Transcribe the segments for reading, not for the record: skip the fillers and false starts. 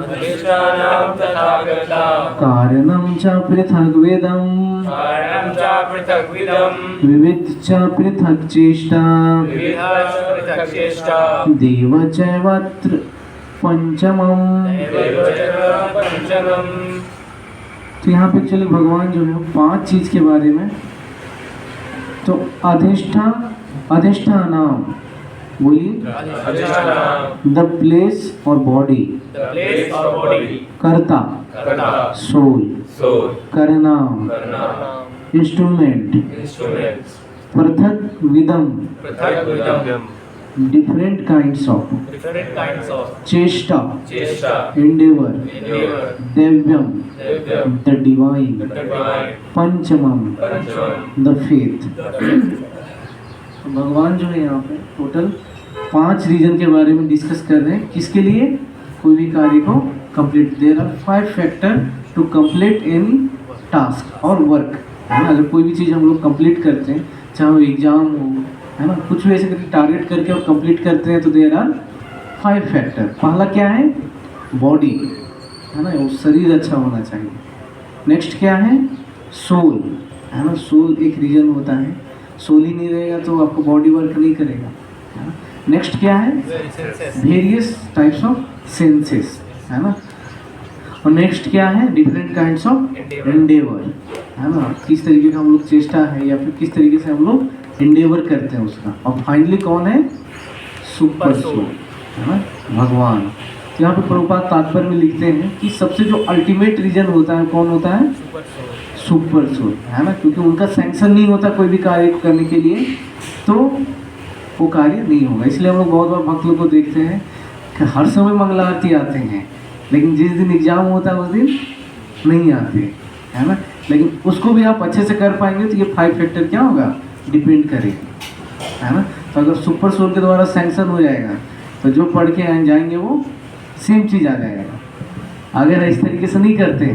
अधिष्ठानं तथागता कारणं च पृथग्वेदं विविध च पृथक् चेष्टा देव चैवत्र पंचमम्। तो यहाँ पे चलिए भगवान जो है 5 चीज के बारे में, तो अधिष्ठानाम बोलिए, द प्लेस और बॉडी, कर्ता सोल, करनाम इंस्ट्रूमेंट, पृथक विदम डिफरेंट काइंड्स ऑफ, चेष्टा endeavor, दिव्यम द डिवाइन, पंचमम द फेथ। भगवान जो है यहाँ पे टोटल 5 रीजन के बारे में डिस्कस कर रहे हैं। किसके लिए? कोई भी कार्य को complete. There are 5 factor to complete any task or work, है ना। अगर कोई भी चीज़ हम लोग कंप्लीट करते हैं, चाहे वो एग्जाम हो, है ना, कुछ भी ऐसे करके टारगेट करके और कंप्लीट करते हैं, तो देयर आर 5 फैक्टर। पहला क्या है? बॉडी, है ना, वो शरीर अच्छा होना चाहिए। नेक्स्ट क्या है? सोल, है ना, सोल एक रीजन होता है। सोल ही नहीं रहेगा तो आपको बॉडी वर्क नहीं करेगा, है ना। नेक्स्ट क्या है? वेरियस टाइप्स ऑफ सेंसेस, है ना। और नेक्स्ट क्या है? डिफरेंट काइंड्स ऑफ एंडेवर, है ना, किस तरीके का हम लोग चेष्टा है या फिर किस तरीके से हम लोग एंडेवर करते हैं उसका। और फाइनली कौन है? सुपर सोल, है ना, भगवान। तो यहाँ पे प्रभुपाद तात्पर्य में लिखते हैं कि सबसे जो अल्टीमेट रीजन होता है, कौन होता है? सुपर सोल, है ना, क्योंकि उनका सैंक्शन नहीं होता कोई भी कार्य करने के लिए, तो वो कार्य नहीं होगा। इसलिए हम लोग बहुत बार भक्त लोग को देखते हैं कि हर समय मंगला आरती आते हैं, लेकिन जिस दिन एग्जाम होता है उस दिन नहीं आते, है ना। लेकिन उसको भी आप अच्छे से कर पाएंगे तो ये 5 फैक्टर क्या होगा? डिपेंड करेगी, है ना। तो अगर सुपर सोल के द्वारा सैंक्शन हो जाएगा तो जो पढ़ के जाएंगे वो सेम चीज़ आ जाएगा। अगर इस तरीके से नहीं करते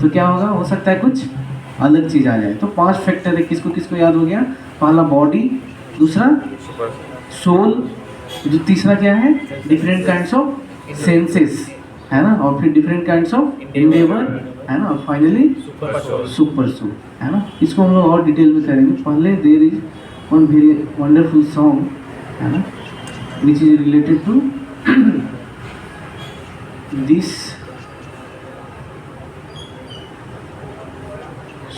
तो क्या होगा? हो सकता है कुछ अलग चीज़ आ जाए। तो 5 फैक्टर है, किसको किसको याद हो गया? पहला बॉडी, दूसरा सोल, जो तीसरा क्या है? डिफरेंट काइंड्स ऑफ सेंसेस, है ना, और फिर डिफरेंट काइंड्स ऑफ एंडेवर, है ना, और फाइनली सुपर सोल, है ना। इसको हम लोग और डिटेल में करेंगे। पहले there is one very wonderful song, है ना, which is related to this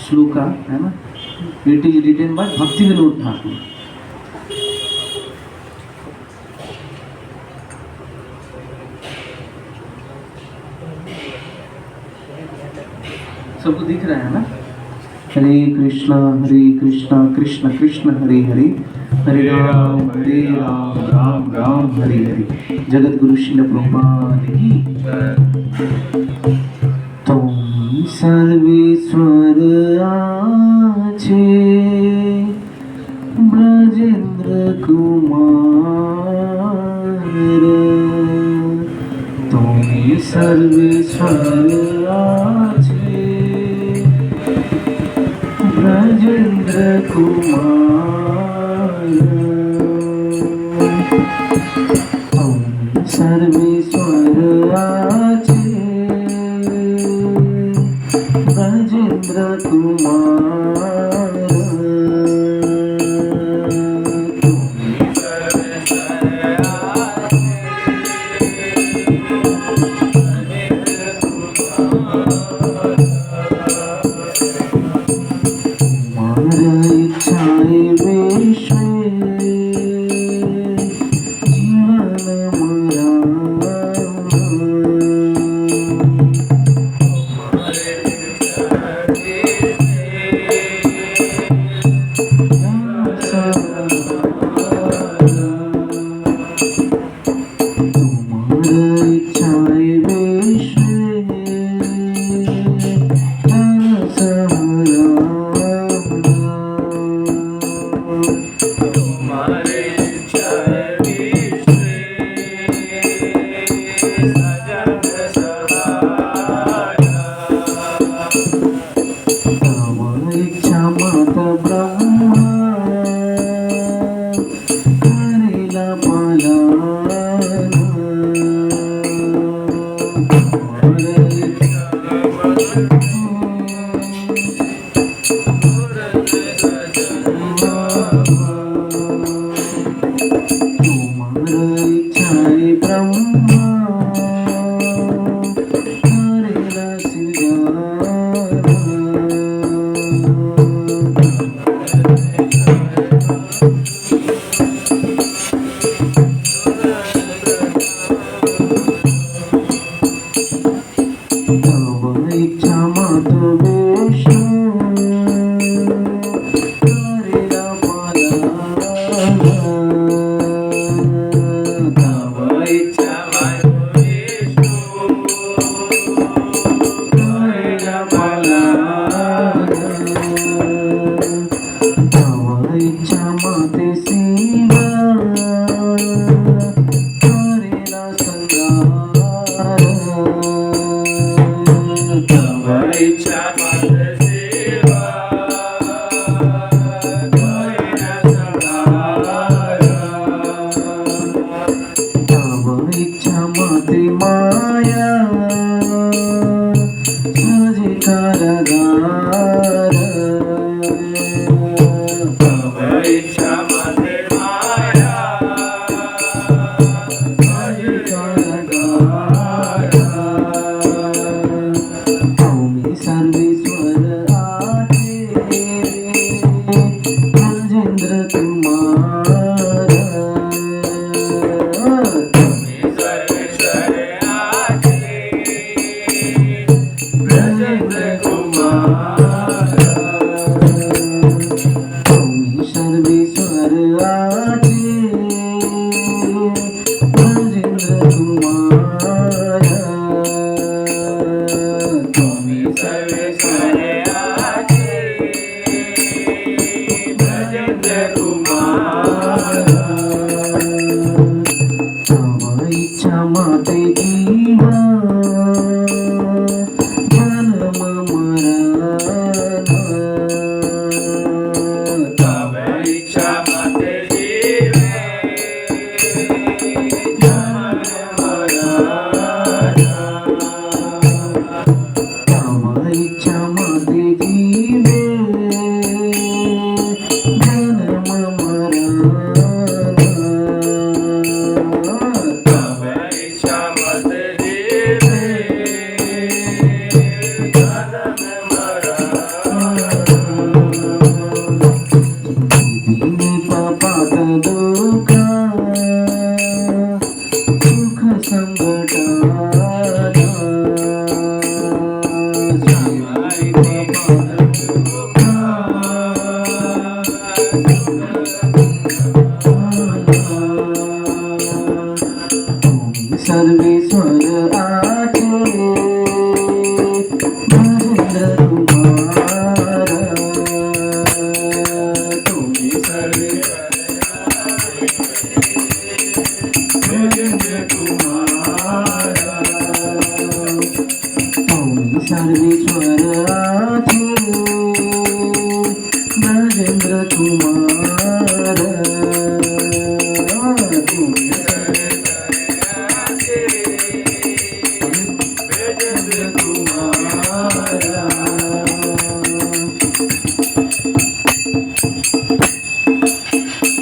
shloka, है ना। इट इज रिटन बाय भक्ति विनोद ठाकुर। सबको दिख रहा है ना? हरे कृष्णा कृष्ण कृष्ण हरे हरे, हरे राम राम राम हरे हरे। जगत गुरु श्रील प्रभुपाद की। तुम सर्वेश्वर आछे ब्रजेंद्र कुमार, तुम सर्वेश्वर आछे ब्रजेंद्र कुमार, तुम सर्वेश्वर आछे ब्रजेंद्र कुमार, इच्छा मत सेवा कोई न संभारा तव इच्छा मते माया सजे कारागार तव इच्छा मत माया सजे कारागार तुम्ही सर्वेश्वर आते राजेंद्र कुमार सर्वेश्वर आते ब्रजेंद्र कुमार तुम्ही सर्वेश्वर आते राजेंद्र कुमार तुम्ही सर्वेश्वर आते ब्रजेंद्र कुमार तव इच्छा माते जीवा जन्म मरण तव इच्छा मत जीवे जन्म मरण तव इच्छा माते जीवे जन्म मरण तव इच्छा मत जीवे जन्म मरण दीनी पापात दुःख सुख संकटात तुम्ही सर्वेश्वर आचे राजेंद्र कुमार तुम्ही ब्रजेंद्र कुमार तुम्ही सर्वेश्वर आचे राजेंद्र कुमार तुम्ही ब्रजेंद्र कुमार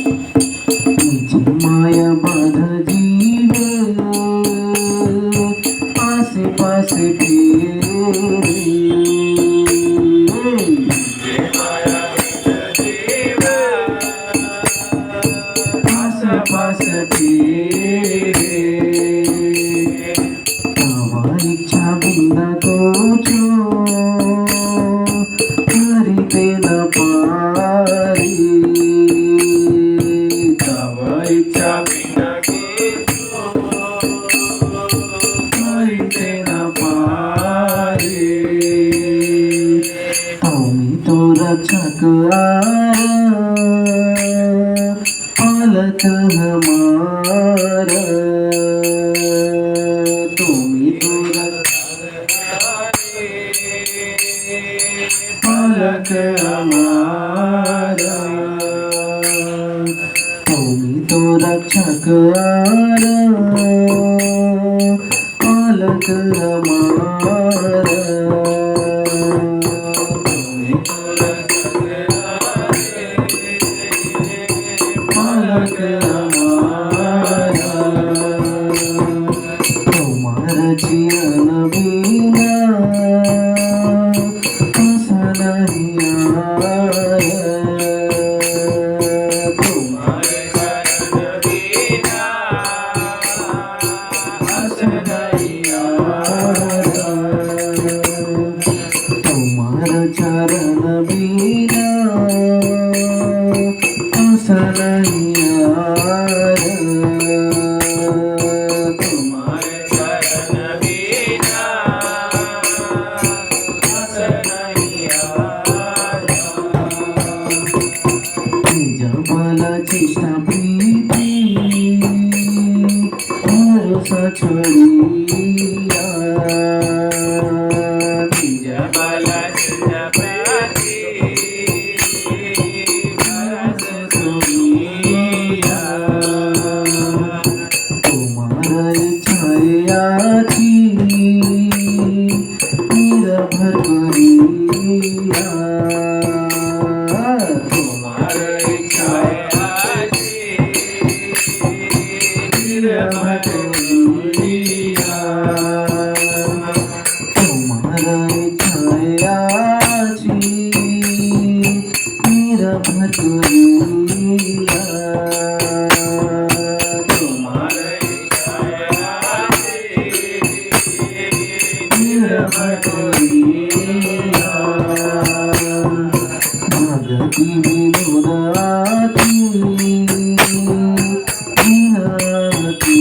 निजी माया बाध जीवे आसे पासे फिरे आसे पासे फिरे तव इच्छा बिना तुझो करीते न पारी तव इच्छा बिना करीते न पारी तुम्ही तो रक्षक पालक हमारा तुम्ही तो पालक हमारा तुम्ही तो रक्षक पालक हमारा तुम्ही तो पालक हमारा तुम्हारा जीवन बिना ऐसा नहीं आया तुम्हारे शरण बिना हंस नहीं आया तुम्हारा चरण बिना ऐसा नहीं आया तुम्हारे शरण बिना निरभर करिया तुम्हारे इच्छाए आजी निरभर करिया तुम्हारा छाया छी निरभर करिया तुम्हारे इच्छाए आजी निरभर करिया भगति विनोदाती विनती भगति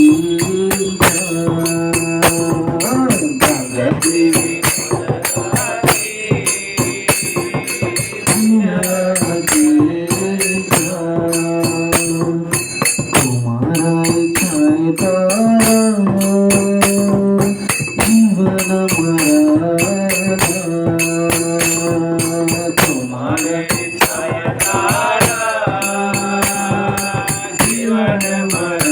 तुम्हारा छाया जीवन तुम्हारे इच्छाए तारा जीवन मरा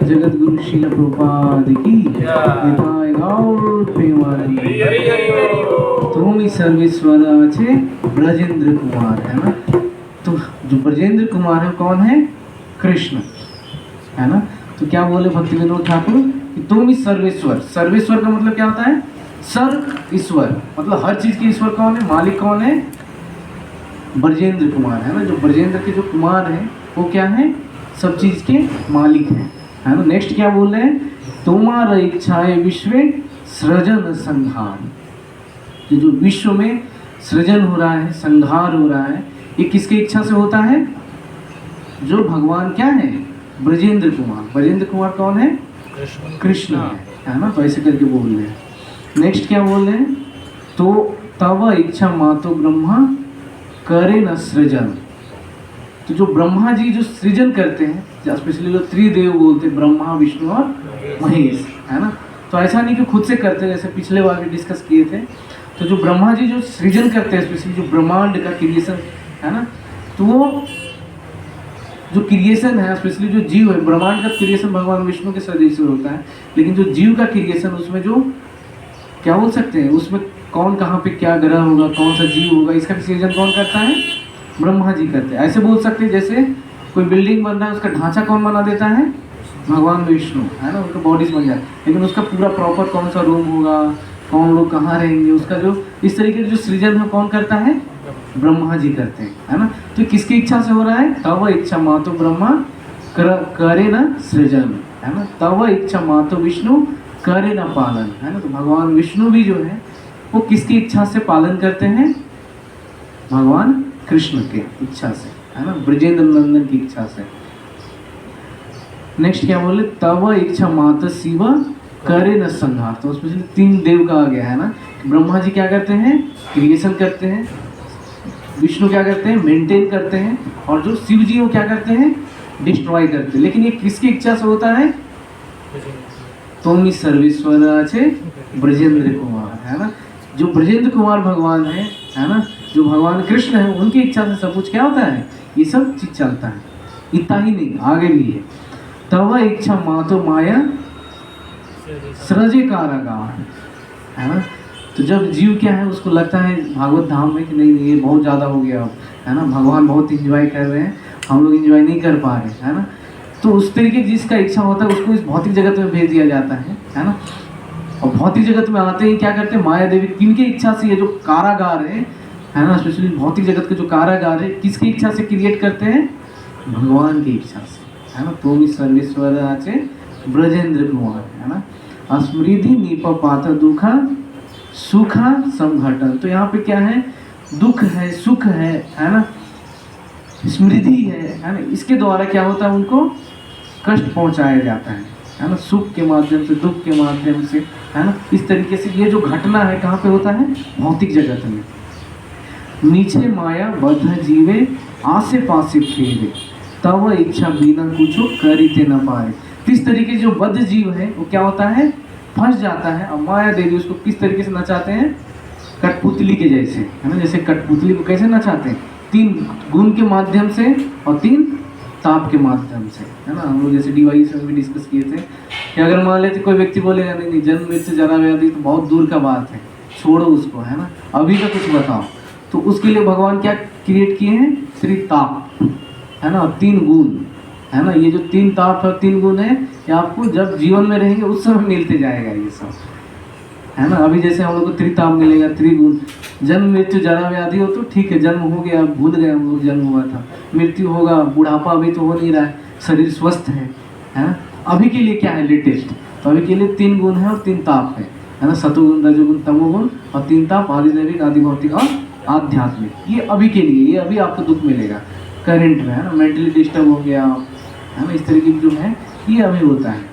जगत गुरु श्रील प्रभुपाद की निताय गौर प्रेमानंद। तुम ही सर्वेश्वर आछे ब्रजेंद्र कुमार है ना। तो जो ब्रजेंद्र कुमार है कौन है? कृष्ण है ना। तो क्या बोले भक्ति विनोद ठाकुर कि तुम ही सर्वेश्वर। सर्वेश्वर का मतलब क्या होता है? सर्व ईश्वर, मतलब हर चीज के ईश्वर कौन है? मालिक कौन है? ब्रजेंद्र कुमार है ना। जो ब्रजेंद्र के जो कुमार है वो क्या है? सब चीज के मालिक हैं है ना। नेक्स्ट क्या बोल रहे हैं? तुम्हारा इच्छाए विश्व सृजन संहार। ये जो विश्व में सृजन हो रहा है, संहार हो रहा है, ये किसकी इच्छा से होता है? जो भगवान क्या है? ब्रजेंद्र कुमार। ब्रजेंद्र कुमार कौन है? कृष्ण है ना। तो ऐसे करके बोल रहे हैं। नेक्स्ट क्या बोल रहे हैं? तो तव इच्छा मातो ब्रह्मा करे न सृजन। तो जो ब्रह्मा जी जो सृजन करते हैं, स्पेशली जो त्रिदेव बोलते हैं, ब्रह्मा विष्णु और महेश है ना। तो ऐसा नहीं कि खुद से करते, जैसे पिछले बार भी डिस्कस किए थे। तो जो ब्रह्मा जी जो सृजन करते हैं, स्पेशली जो ब्रह्मांड का क्रिएशन है ना, तो वो जो क्रिएशन है, स्पेशली जो जीव है, ब्रह्मांड का क्रिएशन भगवान विष्णु के सदस्य से होता है, लेकिन जो जीव का क्रिएशन उसमें जो क्या बोल सकते हैं, उसमें कौन कहाँ पे क्या ग्रह होगा, कौन सा जीव होगा, इसका सृजन कौन करता है? ब्रह्मा जी करते हैं। ऐसे बोल सकते हैं जैसे कोई बिल्डिंग बन रहा है, उसका ढांचा कौन बना देता है? भगवान विष्णु, है ना, उनका बॉडीज बन जाता है। लेकिन उसका पूरा प्रॉपर कौन सा रूम होगा, कौन लोग कहाँ रहेंगे, उसका जो इस तरीके से जो सृजन है कौन करता है? ब्रह्मा जी करते हैं, है ना। तो किसकी इच्छा से हो रहा है? तव इच्छा मातो ब्रह्मा करे न सृजन, है ना। तव इच्छा मातो विष्णु करे न पालन, है ना। तो भगवान विष्णु भी जो है वो किसकी इच्छा से पालन करते हैं? भगवान कृष्ण के इच्छा से, है ना, ब्रजेंद्र नंदन की इच्छा से। नेक्स्ट क्या बोले? तव इच्छा मात शिव करे न संहार। तो उसमें 3 देव कहा गया है ना। ब्रह्मा जी क्या करते हैं? क्रिएशन करते हैं। विष्णु क्या करते हैं? मेंटेन करते हैं। और जो शिव जी वो क्या करते हैं? डिस्ट्रॉय करते हैं। लेकिन ये किसकी इच्छा से होता है? तुम सर्वेश्वर आचे ब्रजेंद्र कुमार, है ना। जो ब्रजेंद्र कुमार भगवान है ना, जो भगवान कृष्ण है, उनकी इच्छा से सब कुछ क्या होता है? ये सब चीज चलता है। इतना ही नहीं, आगे भी है। तव इच्छा मातो माया सृजे कारागार, है ना। तो जब जीव क्या है उसको लगता है भागवत धाम में कि नहीं ये बहुत ज़्यादा हो गया, है ना, भगवान बहुत इंजॉय कर रहे हैं, हम लोग इंजॉय नहीं कर पा रहे, है ना। तो उस तरीके की जिसका इच्छा होता है उसको इस भौतिक जगत में भेज दिया जाता है ना। और भौतिक जगत में आते ही क्या करते हैं? माया देवी किनके इच्छा से ये जो कारागार है ना, स्पेशली भौतिक जगत के जो कारागार है, किसकी इच्छा से क्रिएट करते हैं? भगवान की इच्छा से, है ना। तुम सर्वेश्वर आचे ब्रजेंद्र कुमार, है ना। अस्मृति निपपात दुखा सुखा संघटन। तो यहाँ पे क्या है? दुख है, सुख है ना, स्मृति है ना। इसके द्वारा क्या होता है? उनको कष्ट पहुंचाया जाता है ना, सुख के माध्यम से, दुख के माध्यम से, है ना। इस तरीके से ये जो घटना है कहाँ पे होता है? भौतिक जगत में। नीचे माया बद्ध जीवे आसे पासे फेरे, तब इच्छा बिना कुछ करिते न पाए। इस तरीके जो बद्ध जीव है वो क्या होता है? फंस जाता है। और माया देवी उसको किस तरीके से नचाते हैं? कठपुतली के जैसे, है ना। जैसे कठपुतली को कैसे नचाते हैं? 3 गुण के माध्यम से और 3 ताप के माध्यम से, है ना। हम लोग जैसे डिवाइस में भी डिस्कस किए थे कि अगर मान लेते कोई व्यक्ति बोलेगा नहीं नहीं जन्म मृत्यु जरा व्याधि तो बहुत दूर का बात है, छोड़ो उसको, है ना, अभी का कुछ बताओ। तो उसके लिए भगवान क्या क्रिएट किए हैं? त्रिताप, है ना, 3 गुण, है ना। ये जो 3 ताप और 3 गुण है ये आपको जब जीवन में रहेंगे उस समय मिलते जाएगा ये सब, है ना। अभी जैसे हम लोग को त्रिताप मिलेगा, त्रिगुण, जन्म मृत्यु जरा व्याधि हो तो ठीक है, जन्म हो गया, भूल गए हम लोग जन्म हुआ था, मृत्यु होगा, बुढ़ापा अभी तो हो नहीं रहा है, शरीर स्वस्थ है ना। अभी के लिए क्या है लेटेस्ट? तो अभी के लिए 3 गुण है और 3 ताप है ना, सतोगुण, रजोगुण, तमोगुण, और 3 ताप, आदि दैविक, आदि भौतिक और आध्यात्मिक। ये अभी के लिए, ये अभी आपको दुख मिलेगा करेंट में, है ना। मेंटली डिस्टर्ब हो गया, है ना, इस तरीके की जो है ये अभी होता है।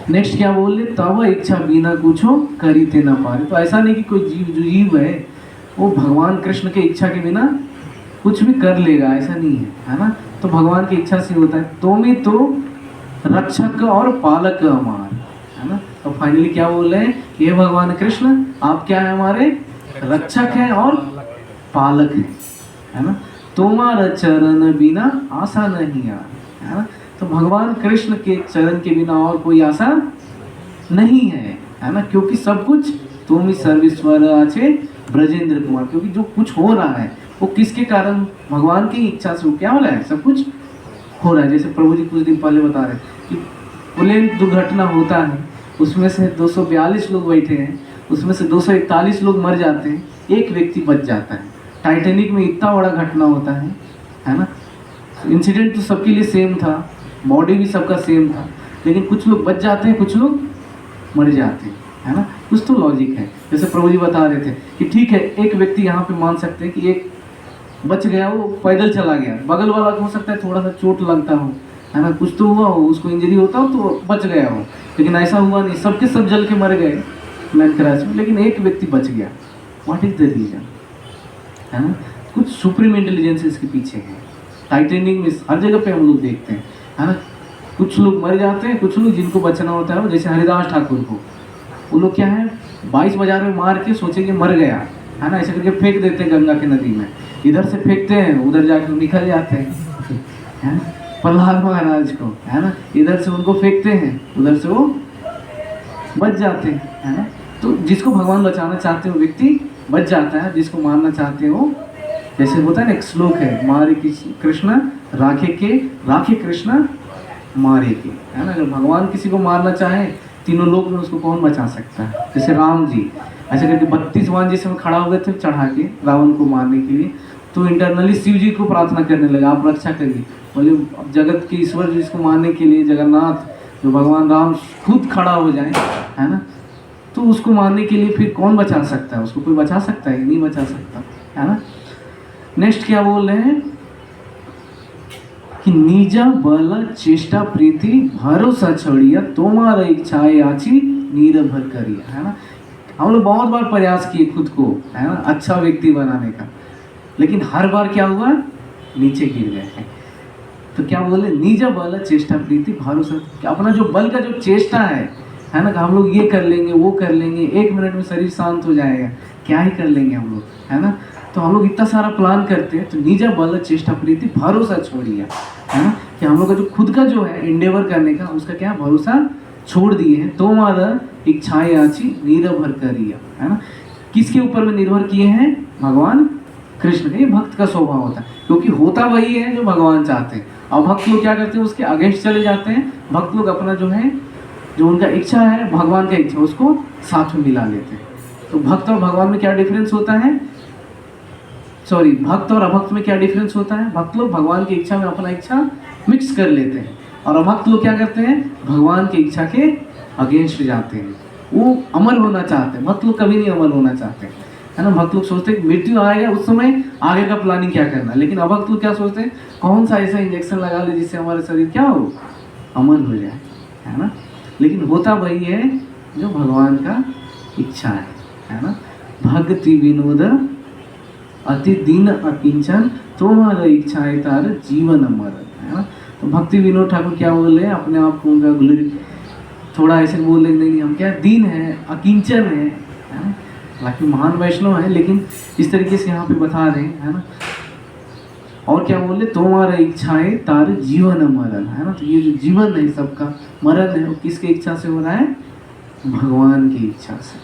नेक्स्ट क्या बोल रहे? तब इच्छा बिना कुछो करीते न पारे। तो ऐसा नहीं कि कोई जीव है वो भगवान कृष्ण के इच्छा के बिना कुछ भी कर लेगा, ऐसा नहीं है ना। तो भगवान की इच्छा से होता है। तुम ही तो रक्षक और पालक हमार, है ना। तो फाइनली क्या बोल रहे हैं? ये भगवान कृष्ण आप क्या है? हमारे रक्षक हैं और पालक हैं, है ना। तुम्हारा चरण बिना आशा नहीं यार, है ना। तो भगवान कृष्ण के चरण के बिना और कोई आशा नहीं है ना। क्योंकि सब कुछ तुम ही सर्वेश्वर आचे ब्रजेंद्र कुमार। क्योंकि जो कुछ हो रहा है वो किसके कारण? भगवान की इच्छा से क्या हो रहा है? सब कुछ हो रहा है। जैसे प्रभु जी कुछ दिन पहले बता रहे कि प्लेन दुर्घटना होता है, उसमें से 242 लोग बैठे हैं, उसमें से 241 लोग मर जाते हैं, एक व्यक्ति बच जाता है। टाइटैनिक में इतना बड़ा घटना होता है ना। इंसिडेंट तो सबके लिए सेम था, बॉडी भी सबका सेम था, लेकिन कुछ लोग बच जाते हैं, कुछ लोग मर जाते हैं, है ना। कुछ तो लॉजिक है। जैसे प्रभु जी बता रहे थे कि ठीक है, एक व्यक्ति यहाँ पे मान सकते हैं कि एक बच गया, वो पैदल चला गया, बगल वाला हो सकता है थोड़ा सा चोट लगता हो, है ना, कुछ तो हुआ हो, उसको इंजरी होता हो तो बच गया हो, लेकिन ऐसा हुआ नहीं, सबके सब जल के मर गए प्लेन क्रैश में, लेकिन एक व्यक्ति बच गया। What is the reason? है ना, कुछ सुप्रीम इंटेलिजेंस इसके पीछे है। टाइटैनिक में हर जगह पे हम लोग देखते हैं, है ना, कुछ लोग मर जाते हैं, कुछ लोग जिनको बचना होता है, जैसे हरिदास ठाकुर को, वो लोग क्या है 22 बाजार में मार के सोचेंगे मर गया, है ना, ऐसे करके फेंक देते हैं गंगा की नदी में, इधर से फेंकते हैं उधर जाकर निकल जाते हैं, है ना। प्रहलाद महाराज को, है ना, इधर से उनको फेंकते हैं उधर से वो बच जाते हैं, है ना। तो जिसको भगवान बचाना चाहते हो व्यक्ति बच जाता है, जिसको मारना चाहते हो जैसे होता है ना, एक श्लोक है, मारे कृष्ण राखे कृष्ण मारे के, है ना। अगर भगवान किसी को मारना चाहे तीनों लोग में, उसको कौन बचा सकता है। जैसे राम जी ऐसे करके 32 वान जिस समय खड़ा हुए थे चढ़ा के रावण को मारने के लिए, तो इंटरनली शिव जी को प्रार्थना करने लगा, आप रक्षा करिए। बोले अब जगत के ईश्वर जिसको मारने के लिए जगन्नाथ जो भगवान राम खुद खड़ा हो जाए, है ना, तो उसको मारने के लिए फिर कौन बचा सकता है, उसको कोई बचा सकता है, नहीं बचा सकता, है ना। नेक्स्ट क्या बोल रहे हैं कि निज बल चेष्टा प्रीति भरोसा छोड़िया तुम्हारा इच्छाएं आची निर्भर करिए, है ना। हम लोग बहुत बार प्रयास किए खुद को, है ना, अच्छा व्यक्ति बनाने का, लेकिन हर बार क्या हुआ, नीचे गिर गए हैं। तो क्या बोले, निज बल चेष्टा प्रीति भरोसा, अपना जो बल का जो चेष्टा है ना, हम लोग ये कर लेंगे वो कर लेंगे, 1 मिनट में शरीर शांत हो जाएगा, क्या ही कर लेंगे हम लोग, है ना। तो हम लोग इतना सारा प्लान करते हैं, तो निजा बल चेष्टा प्रीति भरोसा छोड़िए, है ना, कि हम लोग का जो खुद का जो है इंडेवर करने का, उसका क्या भरोसा छोड़ दिए हैं। तो हमारा इच्छाएं आची निर्भर करिए, है ना। किसके ऊपर में निर्भर किए हैं, भगवान कृष्ण के। ये भक्त का स्वभाव होता है, क्योंकि होता वही है जो भगवान चाहते हैं। और भक्त लोग क्या करते हैं, उसके अगेंस्ट चले जाते हैं। भक्त लोग अपना जो है, जो उनका इच्छा है, भगवान का इच्छा, उसको साथ में मिला लेते हैं। तो भक्त और भगवान में क्या डिफरेंस होता है, सॉरी, भक्त और अभक्त में क्या डिफरेंस होता है। भक्त लोग भगवान की इच्छा में अपना इच्छा मिक्स कर लेते हैं, और अभक्त लोग क्या करते हैं, भगवान की इच्छा के अगेंस्ट जाते हैं, वो अमर होना चाहते हैं। भक्त लोग कभी नहीं अमर होना चाहते, है ना। भक्त लोग सोचते हैं मृत्यु आएगा उस समय आगे का प्लानिंग क्या करना, लेकिन अभक्त लोग क्या सोचते हैं, कौन सा ऐसा इंजेक्शन लगा ले जिससे हमारा शरीर क्या हो, अमर हो जाए, है ना। लेकिन होता वही है जो भगवान का इच्छा है ना। भक्ति विनोद अति दीन अकिंचन तुम्हारा इच्छा है तार जीवन मरण, है ना। तो भक्ति विनोद ठाकुर क्या बोल रहे हैं, अपने आप को उनका ग्लोरी थोड़ा ऐसे बोल रहे नहीं, हम क्या दीन है, अकिंचन है ना। हालांकि महान वैष्णव है, लेकिन इस तरीके से यहाँ पे बता रहे हैं, है ना। और क्या बोल रहे, तुम्हारा इच्छा है तार जीवन मरण, है ना। तो ये जो जीवन है सबका, मरण है वो किसकी इच्छा से हो रहा है, भगवान की इच्छा से,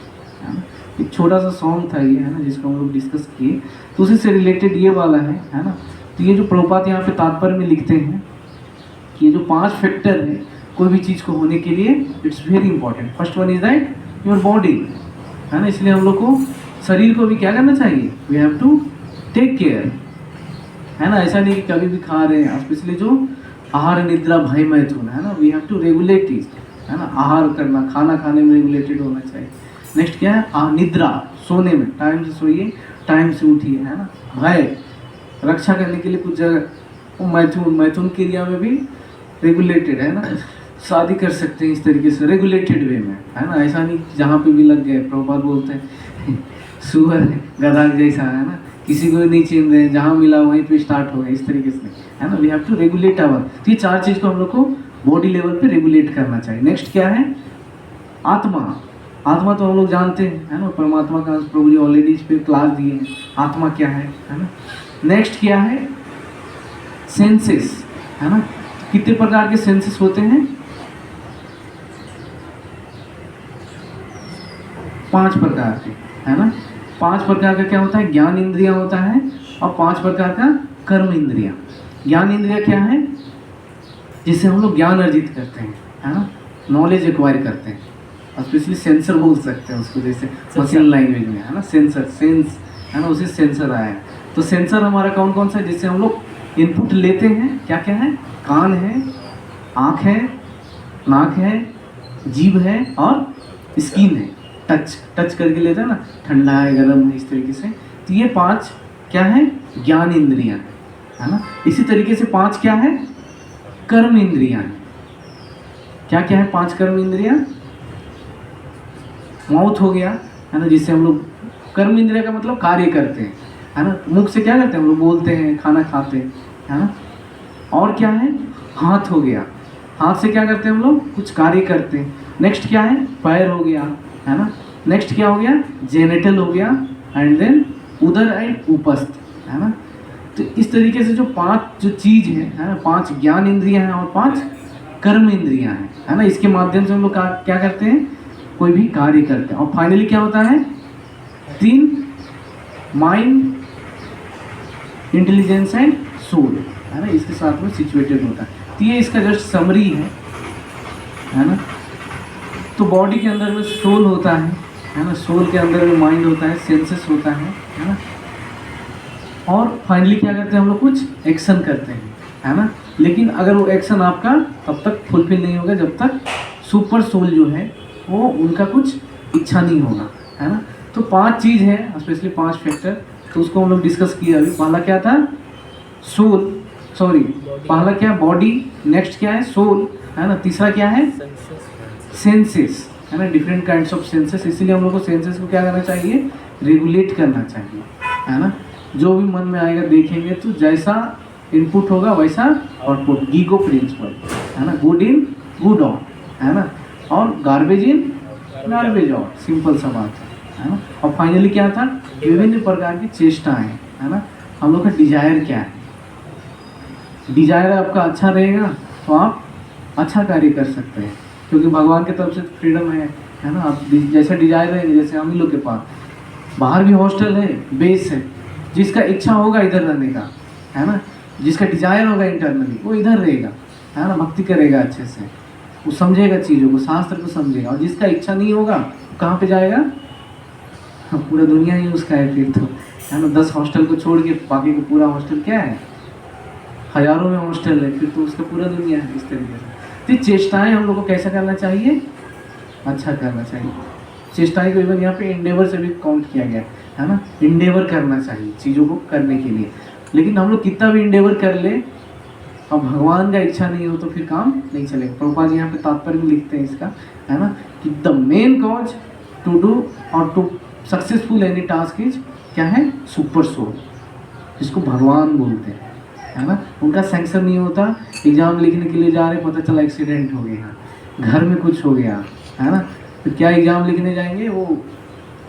है ना। एक छोटा सा सॉन्ग था ये, है ना, जिसको हम लोग डिस्कस किए, तो उसी से रिलेटेड ये वाला है ना। तो ये जो प्रभुपाद यहाँ पे तात्पर्य में लिखते हैं कि ये जो 5 फैक्टर है कोई भी चीज़ को होने के लिए, it's very important. First one is that your body, है ना। इसलिए हम लोग को शरीर को भी क्या करना चाहिए, we have to take care, है ना। ऐसा नहीं कि कभी भी खा रहे हैं, स्पेशली जो आहार निद्रा भय मैथुन, है ना, we have to regulate it, है ना। आहार करना, खाना खाने में रेगुलेटेड होना चाहिए। नेक्स्ट क्या है, निद्रा, सोने में टाइम से सोइए, टाइम से उठिए, है ना। भय, रक्षा करने के लिए कुछ जगह, मैथुन क्रिया में भी रेगुलेटेड, है ना। शादी कर सकते हैं इस तरीके से रेगुलेटेड वे में, है ना। ऐसा नहीं जहाँ पे भी लग गए, प्रभुपाद बोलते हैं सुअर गधा जैसा, है ना, किसी को नहीं छीन रहे, जहाँ मिला वहीं पे स्टार्ट हो गया, इस तरीके से, है ना। We have to regulate our. तो ये 4 चीज़ को हम लोग को बॉडी लेवल पे रेगुलेट करना चाहिए। नेक्स्ट क्या है, आत्मा। आत्मा तो हम लोग जानते हैं, है ना, परमात्मा का प्रभु जी ऑलरेडी इस पर क्लास दिए हैं, आत्मा क्या है ना। नेक्स्ट क्या है, सेंसेस, है ना। कितने प्रकार के सेंसेस होते हैं, 5 प्रकार के, है ना। 5 प्रकार का क्या होता है, ज्ञान इंद्रिया होता है, और 5 प्रकार का कर्म इंद्रिया। ज्ञान इंद्रिया क्या है, जिससे हम लोग ज्ञान अर्जित करते हैं, है ना, नॉलेज एक्वायर करते हैं। स्पेशली सेंसर बोल सकते हैं उसको, जैसे मशीन लैंग्वेज में, है ना, सेंसर, सेंस, है ना, उसे सेंसर आया है। तो सेंसर हमारा कौन कौन सा है, जिससे हम लोग इनपुट लेते हैं, क्या क्या है, कान है, आँख है, नाक है, जीभ है, और स्किन है, टच करके लेते हैं ना, ठंडा है, गर्म है, इस तरीके से। तो ये 5 क्या है, ज्ञान इंद्रियां, है ना। इसी तरीके से 5 क्या है, कर्म इंद्रियां। क्या क्या है 5 कर्म इंद्रियां, माउथ हो गया, है ना, जिससे हम लोग, कर्म इंद्रिया का मतलब कार्य करते हैं, है ना। मुख से क्या करते हैं हम लोग, बोलते हैं, खाना खाते हैं, है ना। और क्या है, हाथ हो गया, हाथ से क्या करते हैं हम लोग, कुछ कार्य करते हैं। नेक्स्ट क्या है, पैर हो गया, है ना। नेक्स्ट क्या हो गया, जेनिटल हो गया, एंड देन उदर एंड उपस्थ, है ना। तो इस तरीके से जो 5 जो चीज़ है ना, 5 ज्ञान इंद्रियां हैं और 5 कर्म इंद्रियां हैं, है ना। इसके माध्यम से हम लोग क्या करते हैं, कोई भी कार्य करते हैं। और फाइनली क्या होता है, 3 माइंड, इंटेलिजेंस एंड सोल, है ना, इसके साथ में सिचुएटेड होता है। तो ये इसका जस्ट समरी है ना। तो बॉडी के अंदर में सोल होता है ना, सोल के अंदर में माइंड होता है, सेंसेस होता है ना। और फाइनली क्या करते हैं हम लोग, कुछ एक्शन करते हैं, है ना। लेकिन अगर वो एक्शन आपका तब तक फुलफिल नहीं होगा जब तक सुपर सोल जो है वो उनका कुछ इच्छा नहीं होगा, है ना। तो 5 चीज़ है, स्पेशली 5 फैक्टर, तो उसको हम लोग डिस्कस किया अभी। पहला क्या था, सोल, सॉरी पहला क्या, बॉडी, नेक्स्ट क्या है, सोल, है ना। तीसरा क्या है, सेंसेस, है ना, डिफरेंट काइंड्स ऑफ सेंसेस। इसीलिए हम लोग को सेंसेस को क्या करना चाहिए, रेगुलेट करना चाहिए, है ना। जो भी मन में आएगा देखेंगे तो जैसा इनपुट होगा वैसा आउटपुट, गीगो प्रिंसिपल, है ना। गुड इन गुड आउट, है ना, और garbage in garbage out, simple सा बात है ना। और फाइनली क्या था, विभिन्न प्रकार की चेष्टाएं, है ना। हम लोग का डिजायर क्या है, डिजायर आपका अच्छा रहेगा तो आप अच्छा कार्य कर सकते हैं, क्योंकि भगवान की तरफ से फ्रीडम है ना। आप जैसा डिजायर रहेंगे, जैसे हम ही लोग के पास बाहर भी हॉस्टल है, बेस है, जिसका इच्छा होगा इधर रहने का, है ना, जिसका डिजायर होगा इंटरनली वो इधर रहेगा, है ना, भक्ति करेगा अच्छे से, वो समझेगा चीज़ों को, शास्त्र को समझेगा। और जिसका इच्छा नहीं होगा कहाँ पे जाएगा, पूरा दुनिया ही उसका है फिर तो, है ना। 10 हॉस्टल को छोड़ के बाकी का पूरा हॉस्टल क्या है, हजारों में हॉस्टल है, फिर तो उसका पूरा दुनिया है इस तरीके से। तो चेष्टाएँ हम लोग को कैसा करना चाहिए, अच्छा करना चाहिए। चेष्टाएँ को इवन यहाँ पे इंडेवर से भी काउंट किया गया है ना, इंडेवर करना चाहिए चीज़ों को करने के लिए। लेकिन हम लोग कितना भी इंडेवर कर ले और भगवान का इच्छा नहीं हो तो फिर काम नहीं चलेगा। प्रभुपाद जी यहाँ पे तात्पर्य में लिखते हैं इसका, है ना, कि the main cause to do और to successful any task is क्या है, सुपर सोल, जिसको भगवान बोलते हैं, है ना। उनका सैंक्शन नहीं होता, एग्जाम लिखने के लिए जा रहे, पता चला एक्सीडेंट हो गया, घर में कुछ हो गया, है ना, तो क्या एग्जाम लिखने जाएंगे, वो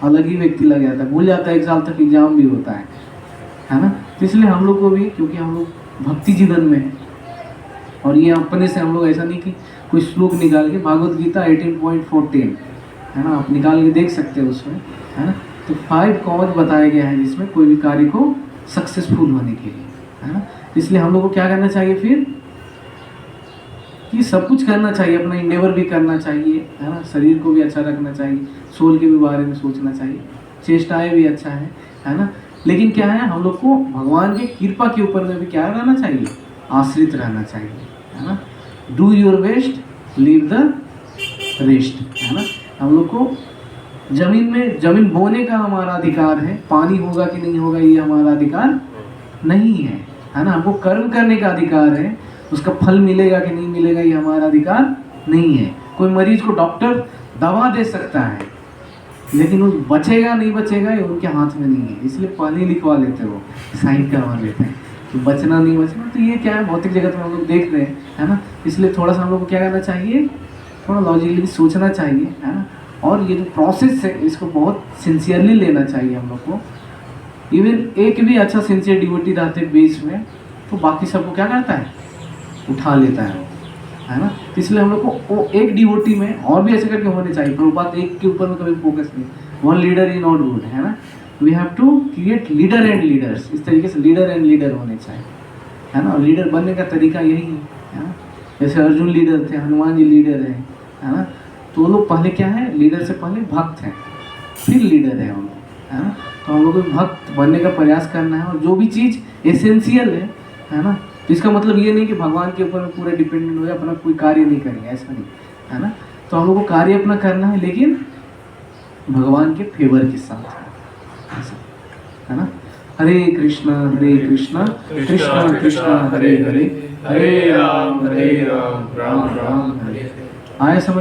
अलग ही व्यक्ति लग जाता है, भूल जाता है 1 साल तक एग्जाम भी होता है ना। तो इसलिए हम लोग को भी, क्योंकि हम लोग भक्ति जीवन में हैं, और ये अपने से हम लोग ऐसा नहीं कि कोई श्लोक निकाल के, भागवत गीता 18.14 है ना, आप निकाल के देख सकते हो उसमें, है ना। तो 5 कॉज बताया गया है जिसमें कोई भी कार्य को सक्सेसफुल होने के लिए, है ना। इसलिए हम लोग को क्या करना चाहिए फिर, कि सब कुछ करना चाहिए, अपना इंडेवर भी करना चाहिए, है ना, शरीर को भी अच्छा रखना चाहिए, सोल के भी बारे में सोचना चाहिए, चेष्टाएं भी अच्छा है ना। लेकिन क्या है, हम लोग को भगवान की कृपा के ऊपर में भी क्या रहना चाहिए, आश्रित रहना चाहिए, है ना। Do your best, leave the rest, है ना। हम लोग को जमीन बोने का हमारा अधिकार है, पानी होगा कि नहीं होगा ये हमारा अधिकार नहीं है ना। हमको कर्म करने का अधिकार है, उसका फल मिलेगा कि नहीं मिलेगा ये हमारा अधिकार नहीं है। कोई मरीज को डॉक्टर दवा दे सकता है, लेकिन वो बचेगा नहीं बचेगा ये उनके हाथ में नहीं है, इसलिए पहले लिखवा लेते हो, साइन करवा लेते हैं, तो बचना नहीं बचना। तो ये क्या है, भौतिक जगत में हम लोग देख रहे हैं, है ना। इसलिए थोड़ा सा हम लोग को क्या करना चाहिए, थोड़ा लॉजिकली सोचना चाहिए, है ना। और ये जो प्रोसेस है इसको बहुत सिंसियरली लेना चाहिए हम लोग को। इवन एक भी अच्छा सिंसियर डिवोटी रहते बेस में, तो बाकी सबको क्या करता है, उठा लेता है ना। इसलिए हम लोग को वो एक डिवोटी में और भी ऐसे करके होने चाहिए। प्रभुपाद एक के ऊपर में कभी फोकस नहीं, one leader is not good, है ना। We have to create leader and leaders, इस तरीके से लीडर एंड लीडर होने चाहिए, है ना। और लीडर बनने का तरीका यही है ना। जैसे अर्जुन लीडर थे, हनुमान जी लीडर है ना। तो वो लोग पहले क्या है, लीडर से पहले भक्त हैं, फिर लीडर है हम लोग, है ना। तो हम लोग को भक्त बनने का प्रयास करना है, और जो भी चीज़ एसेंशियल है ना, इसका मतलब ये नहीं कि भगवान के ऊपर में पूरा डिपेंडेंट हो जाए, अपना कोई कार्य नहीं करेंगे, ऐसा नहीं, है ना। तो हम लोग को कार्य अपना करना है, लेकिन भगवान के फेवर के साथ, है ना। हरे कृष्णा कृष्णा कृष्णा हरे हरे, हरे राम राम राम हरे। आया समझ में?